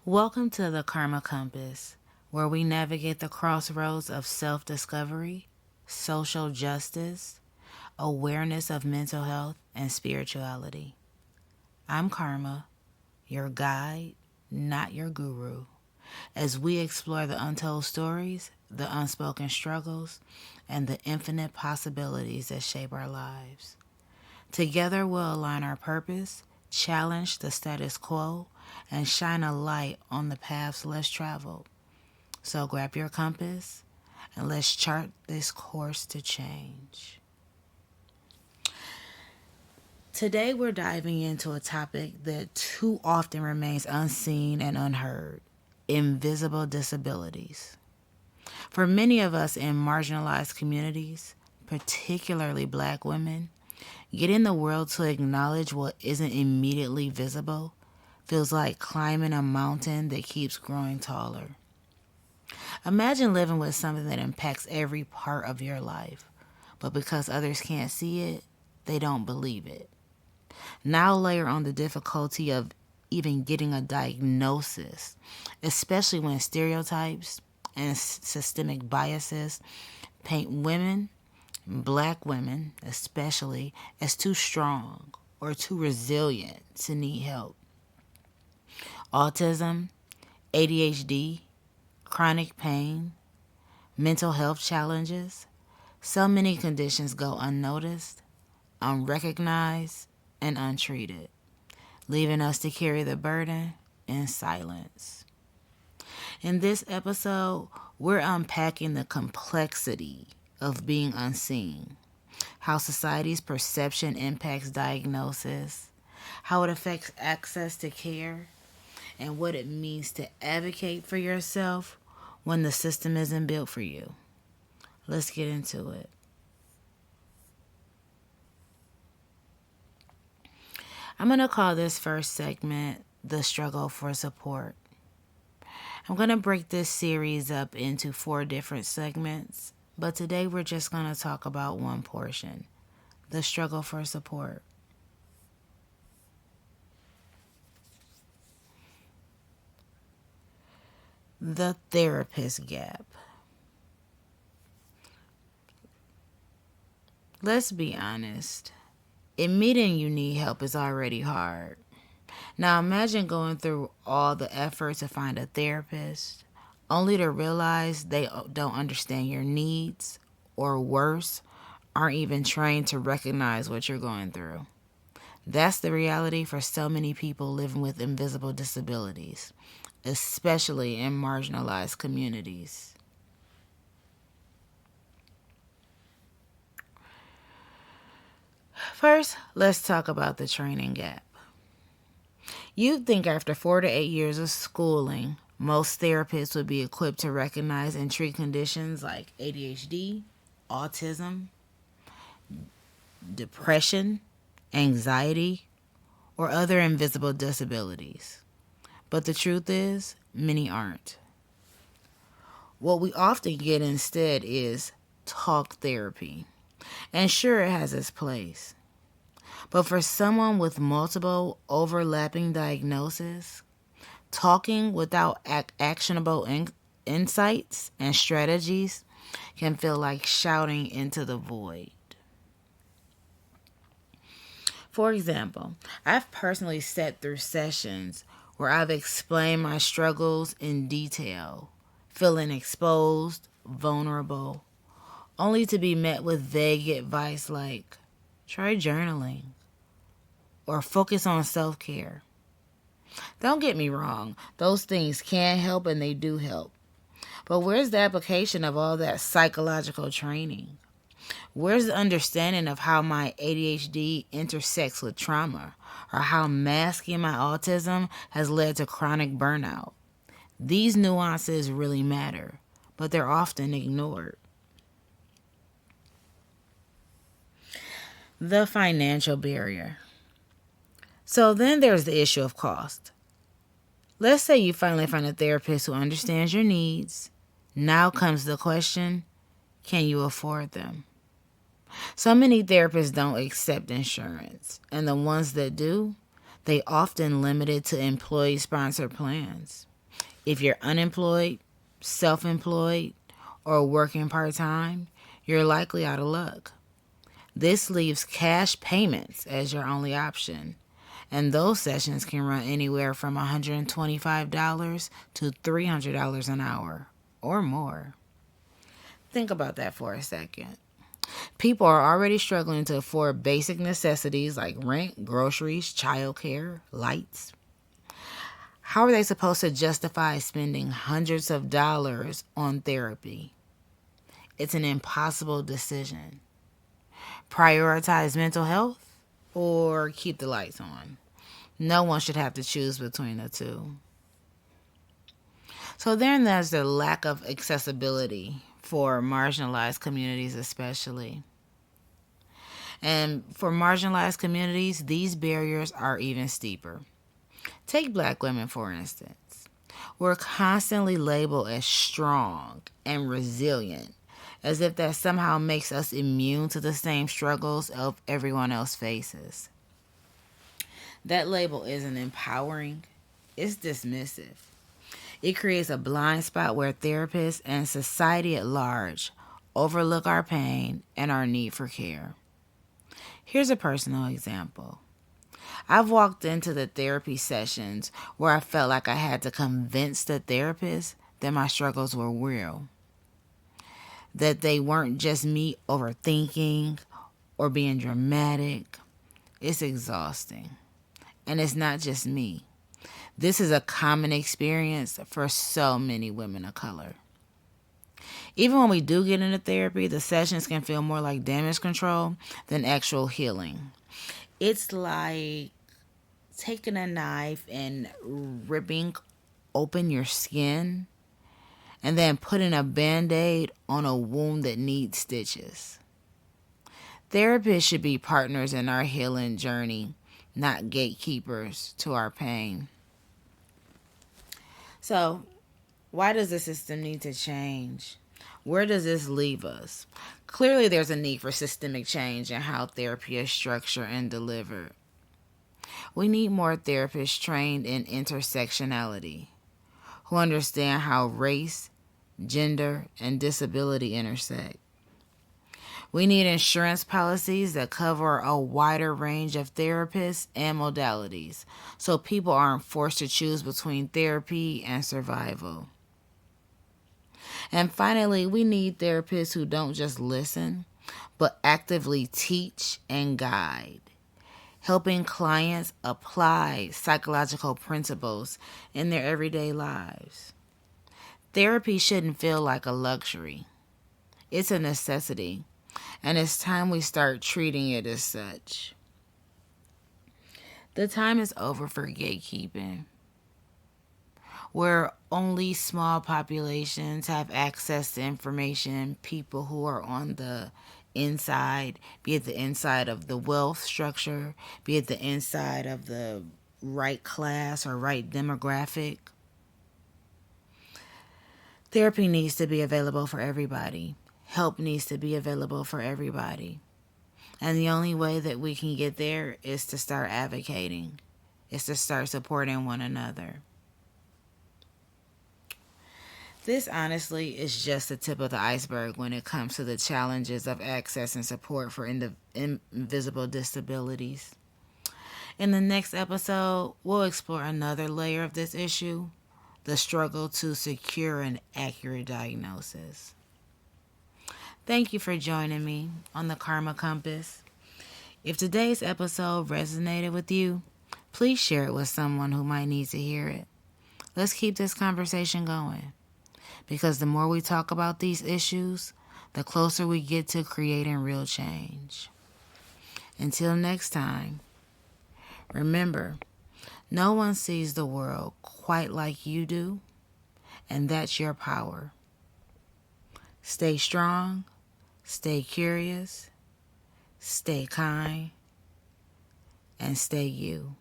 Welcome to the Karma Compass, where we navigate the crossroads of self discovery, social justice, awareness of mental health, and spirituality. I'm Karma, your guide, not your guru, as we explore the untold stories, the unspoken struggles, and the infinite possibilities that shape our lives. Together, we'll align our purpose, challenge the status quo, and shine a light on the paths less traveled. So grab your compass and let's chart this course to change. Today, we're diving into a topic that too often remains unseen and unheard: invisible disabilities. For many of us in marginalized communities, particularly Black women, getting the world to acknowledge what isn't immediately visible feels like climbing a mountain that keeps growing taller. Imagine living with something that impacts every part of your life, but because others can't see it, they don't believe it. Now layer on the difficulty of even getting a diagnosis, especially when stereotypes and systemic biases paint women, Black women especially, as too strong or too resilient to need help. Autism, ADHD, chronic pain, mental health challenges, so many conditions go unnoticed, unrecognized, and untreated, leaving us to carry the burden in silence. In this episode, we're unpacking the complexity of being unseen, how society's perception impacts diagnosis, how it affects access to care, and what it means to advocate for yourself when the system isn't built for you. Let's get into it. I'm going to call this first segment The Struggle for Support. I'm going to break this series up into 4 different segments, but today we're just going to talk about one portion: the struggle for support. The therapist gap. Let's be honest. Admitting you need help is already hard. Now imagine going through all the effort to find a therapist, only to realize they don't understand your needs, or worse, aren't even trained to recognize what you're going through. That's the reality for so many people living with invisible disabilities, especially in marginalized communities. First, let's talk about the training gap. You'd think after 4 to 8 years of schooling, most therapists would be equipped to recognize and treat conditions like ADHD, autism, depression, anxiety, or other invisible disabilities. But the truth is, many aren't. What we often get instead is talk therapy. And sure, it has its place. But for someone with multiple overlapping diagnoses, talking without actionable insights and strategies can feel like shouting into the void. For example, I've personally sat through sessions where I've explained my struggles in detail, feeling exposed, vulnerable, only to be met with vague advice like, try journaling or focus on self-care. Don't get me wrong, those things can help and they do help. But where's the application of all that psychological training? Where's the understanding of how my ADHD intersects with trauma, or how masking my autism has led to chronic burnout? These nuances really matter, but they're often ignored. The financial barrier. So then there's the issue of cost. Let's say you finally find a therapist who understands your needs. Now comes the question, can you afford them? So many therapists don't accept insurance, and the ones that do, they often limit it to employee-sponsored plans. If you're unemployed, self-employed, or working part-time, you're likely out of luck. This leaves cash payments as your only option, and those sessions can run anywhere from $125 to $300 an hour or more. Think about that for a second. People are already struggling to afford basic necessities like rent, groceries, childcare, lights. How are they supposed to justify spending hundreds of dollars on therapy? It's an impossible decision. Prioritize mental health or keep the lights on. No one should have to choose between the two. So then there's the lack of accessibility for marginalized communities especially. And for marginalized communities, these barriers are even steeper. Take Black women, for instance. We're constantly labeled as strong and resilient, as if that somehow makes us immune to the same struggles of everyone else faces. That label isn't empowering, it's dismissive. It creates a blind spot where therapists and society at large overlook our pain and our need for care. Here's a personal example. I've walked into the therapy sessions where I felt like I had to convince the therapist that my struggles were real, that they weren't just me overthinking or being dramatic. It's exhausting. And it's not just me. This is a common experience for so many women of color. Even when we do get into therapy, the sessions can feel more like damage control than actual healing. It's like taking a knife and ripping open your skin and then putting a band-aid on a wound that needs stitches. Therapists should be partners in our healing journey, not gatekeepers to our pain. So, why does the system need to change? Where does this leave us? Clearly, there's a need for systemic change in how therapy is structured and delivered. We need more therapists trained in intersectionality, who understand how race, gender, and disability intersect. We need insurance policies that cover a wider range of therapists and modalities, so people aren't forced to choose between therapy and survival. And finally, we need therapists who don't just listen, but actively teach and guide, helping clients apply psychological principles in their everyday lives. Therapy shouldn't feel like a luxury. It's a necessity, and it's time we start treating it as such. The time is over for gatekeeping, where only small populations have access to information. People who are on the inside, be it the inside of the wealth structure, be it the inside of the right class or right demographic. Therapy needs to be available for everybody. Help needs to be available for everybody. And the only way that we can get there is to start advocating, is to start supporting one another. This honestly is just the tip of the iceberg when it comes to the challenges of access and support for invisible disabilities. In the next episode, we'll explore another layer of this issue, the struggle to secure an accurate diagnosis. Thank you for joining me on the Karma Compass. If today's episode resonated with you, please share it with someone who might need to hear it. Let's keep this conversation going, because the more we talk about these issues, the closer we get to creating real change. Until next time, remember, no one sees the world quite like you do, and that's your power. Stay strong, stay curious, stay kind, and stay you.